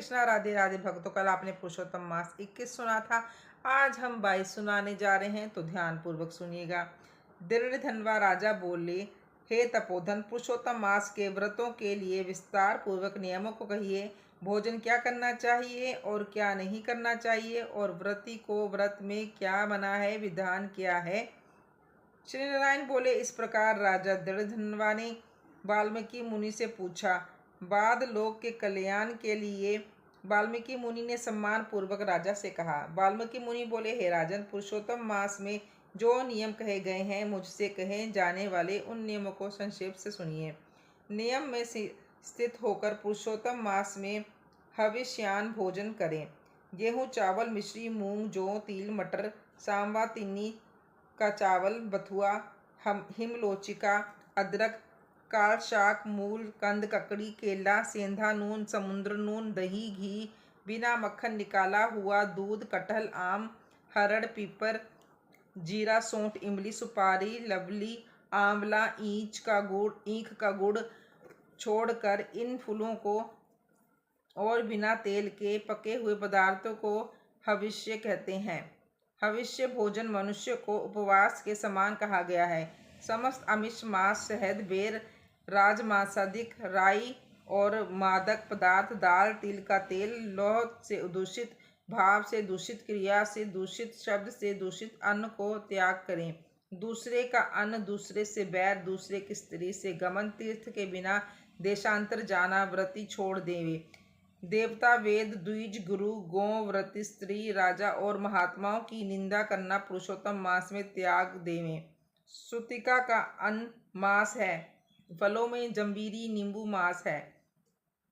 कृष्णा, राधे राधे भक्तों। कल आपने पुरुषोत्तम मास 21 सुना था। आज हम 22 सुनाने जा रहे हैं, तो ध्यान पूर्वक सुनिएगा। दृढ़ धनवा राजा बोले, हे तपोधन, पुरुषोत्तम मास के व्रतों के लिए विस्तार पूर्वक नियमों को कहिए। भोजन क्या करना चाहिए और क्या नहीं करना चाहिए, और व्रती को व्रत में क्या मना है, विधान क्या है। श्री नारायण बोले, इस प्रकार राजा दृढ़धनवा ने वाल्मीकि मुनि से पूछा। बाद लोक के कल्याण के लिए वाल्मीकि मुनि ने सम्मान पूर्वक राजा से कहा। वाल्मीकि मुनि बोले, हे राजन, पुरुषोत्तम मास में जो नियम कहे गए हैं, मुझसे कहे जाने वाले उन नियमों को संक्षेप से सुनिए। नियम में स्थित होकर पुरुषोत्तम मास में हविष्यान भोजन करें। गेहूँ, चावल, मिश्री, मूंग, जौ, तिल, मटर, सांवा, तिन्नी का चावल, बथुआ, हिमलोचिका, अदरक, काल शाक, मूल, कंद, ककड़ी, केला, सेंधा नून, समुद्र नून, दही, घी, बिना मक्खन निकाला हुआ दूध, कटहल, आम, हरड़, पीपर, जीरा, सौंठ, इमली, सुपारी, लवली, आंवला, ईख का गुड़ छोड़कर इन फूलों को और बिना तेल के पके हुए पदार्थों को हविष्य कहते हैं। हविष्य भोजन मनुष्य को उपवास के समान कहा गया है। समस्त आमिष, मांस, शहद, बेर, राजमांसादिक, राई और मादक पदार्थ, दाल, तिल का तेल, लौह से दूषित, भाव से दूषित, क्रिया से दूषित, शब्द से दूषित अन्न को त्याग करें। दूसरे का अन्न, दूसरे से बैर, दूसरे की स्त्री से गमन, तीर्थ के बिना देशांतर जाना व्रती छोड़ देवे। देवता, वेद, द्विज, गुरु, गौ, व्रती स्त्री, राजा और महात्माओं की निंदा करना पुरुषोत्तम मास में त्याग देवें। सुतिका का अन्न मास है। फलों में जंबीरी, नींबू मास है।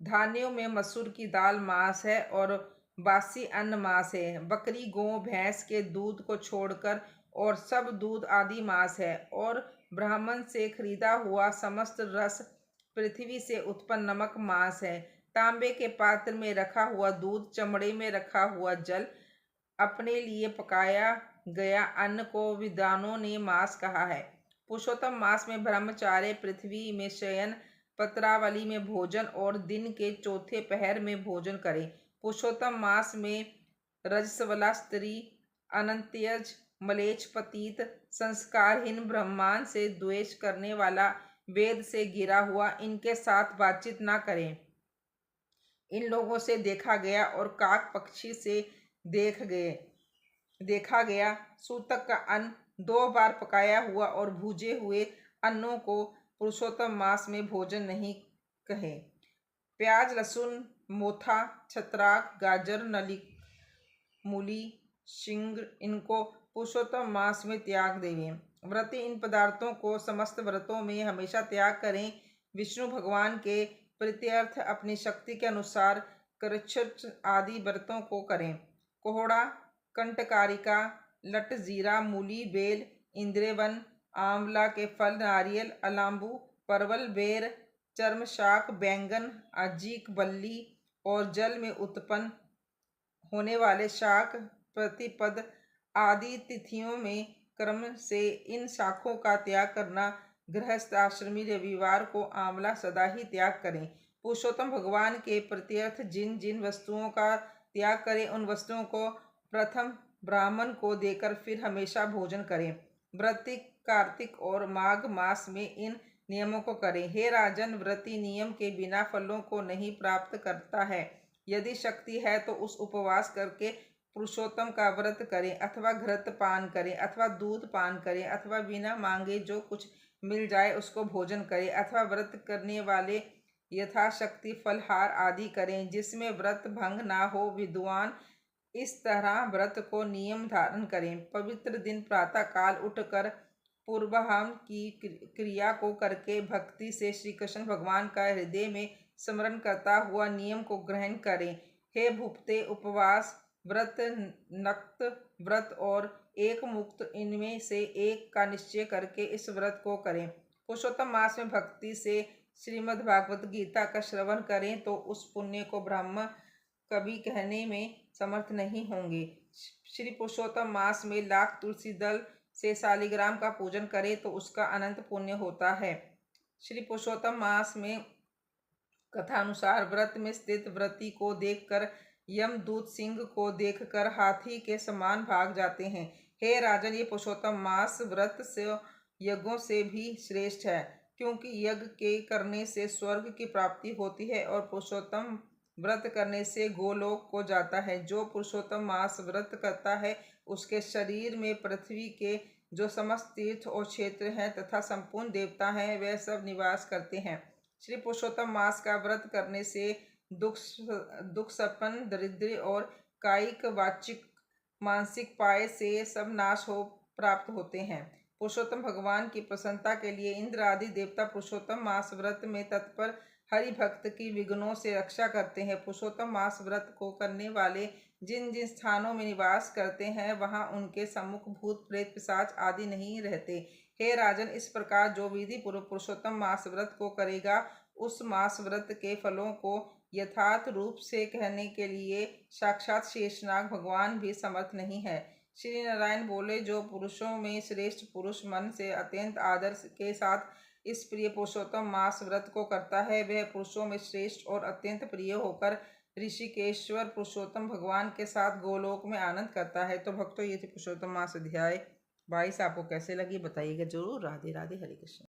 धान्यों में मसूर की दाल मास है और बासी अन्न मास है। बकरी, गौ, भैंस के दूध को छोड़कर और सब दूध आदि मास है। और ब्राह्मण से खरीदा हुआ समस्त रस, पृथ्वी से उत्पन्न नमक मास है। तांबे के पात्र में रखा हुआ दूध, चमड़े में रखा हुआ जल, अपने लिए पकाया गया अन्न को विद्वानों ने मास कहा है। पुरुषोत्तम मास में ब्रह्मचार्य, पृथ्वी में शयन, पत्रावली में भोजन और दिन के चौथे पहर में भोजन करें। पुरुषोत्तम मास में रजस्वला स्त्री, अनंत्यज, मलेच्छ, पतित, संस्कारहीन, ब्रह्मांड से द्वेष करने वाला, वेद से गिरा हुआ, इनके साथ बातचीत न करें। इन लोगों से देखा गया और काक पक्षी से देखा गया सूतक का अन्न 2 बार पकाया हुआ और भूजे हुए अन्नों को पुरुषोत्तम मास में भोजन नहीं कहे। प्याज, लहसुन, मोथा, छत्राक, गाजर, मूली, शिंग, इनको पुरुषोत्तम मास में त्याग देवें। व्रती इन पदार्थों को समस्त व्रतों में हमेशा त्याग करें। विष्णु भगवान के प्रीत्यर्थ अपनी शक्ति के अनुसार कृच्छ्र आदि व्रतों को करें। कोहड़ा, कंटकारिका, लट, जीरा, मूली, बेल, इंद्रवन, आंवला के फल, नारियल, अलांबू, परवल, बेर, चर्म शाक, बैंगन, अजीक, बल्ली और जल में उत्पन्न होने वाले शाक, प्रतिपद आदि तिथियों में क्रम से इन शाखों का त्याग करना। गृहस्थ आश्रमी रविवार को आंवला सदा ही त्याग करें। पुरुषोत्तम भगवान के प्रत्यर्थ जिन जिन वस्तुओं का त्याग करें, उन वस्तुओं को प्रथम ब्राह्मण को देकर फिर हमेशा भोजन करें। व्रती कार्तिक और माघ मास में इन नियमों को करें। हे राजन, व्रती नियम के बिना फलों को नहीं प्राप्त करता है। यदि शक्ति है तो उस उपवास करके पुरुषोत्तम का व्रत करें, अथवा घृत पान करें, अथवा दूध पान करें, अथवा बिना मांगे जो कुछ मिल जाए उसको भोजन करें, अथवा व्रत करने वाले यथाशक्ति फलहार आदि करें, जिसमें व्रत भंग ना हो। विद्वान इस तरह व्रत को नियम धारण करें। पवित्र दिन प्रातः काल उठकर पूर्वाह्न की क्रिया को करके भक्ति से श्री कृष्ण भगवान का हृदय में स्मरण करता हुआ नियम को ग्रहण करें। हे भूपते, उपवास व्रत, नक्त व्रत और एक मुक्त, इनमें से एक का निश्चय करके इस व्रत को करें। पुरुषोत्तम मास में भक्ति से श्रीमद् भागवत गीता का श्रवण करें तो उस पुण्य को ब्रह्म कभी कहने में समर्थ नहीं होंगे। श्री पुरुषोत्तम मास में लाख तुलसी दल से शालिग्राम का पूजन करें तो उसका अनंत पुण्य होता है। श्री पुरुषोत्तम मास में कथानुसार व्रत में स्थित व्रती को देखकर यमदूत सिंह को देखकर हाथी के समान भाग जाते हैं। हे राजन, ये पुरुषोत्तम मास व्रत से यज्ञों से भी श्रेष्ठ है, क्योंकि यज्ञ के करने से स्वर्ग की प्राप्ति होती है और पुरुषोत्तम व्रत करने से गोलोक को जाता है। जो पुरुषोत्तम मास व्रत करता है उसके शरीर में पृथ्वी के जो समस्त तीर्थ और क्षेत्र हैं तथा संपूर्ण देवता हैं वह सब निवास करते हैं। श्री पुरुषोत्तम मास का व्रत करने से दुख दुख संपन्न दरिद्र और कायिक वाचिक मानसिक पाए से सब नाश हो प्राप्त होते हैं। पुरुषोत्तम भगवान की प्रसन्नता के लिए इंद्र आदि देवता पुरुषोत्तम मास व्रत में तत्पर हरि भक्त की विघ्नों से रक्षा करते हैं। पुरुषोत्तम मास व्रत को करने वाले जिन जिन स्थानों में निवास करते हैं वहां उनके सम्मुख भूत प्रेत पिशाच आदि नहीं रहते। हे राजन, इस प्रकार जो विधि पूर्वक पुरुषोत्तम मास व्रत को करेगा उस मास व्रत के फलों को यथार्थ रूप से कहने के लिए साक्षात शेषनाग भगवान भी समर्थ नहीं है। श्री नारायण बोले, जो पुरुषों में श्रेष्ठ पुरुष मन से अत्यंत आदर के साथ इस प्रिय पुरुषोत्तम मास व्रत को करता है वह पुरुषों में श्रेष्ठ और अत्यंत प्रिय होकर ऋषिकेश्वर पुरुषोत्तम भगवान के साथ गोलोक में आनंद करता है। तो भक्तों, ये थी पुरुषोत्तम मास अध्याय 22। आपको कैसे लगी बताइएगा जरूर। राधे राधे, हरे कृष्ण।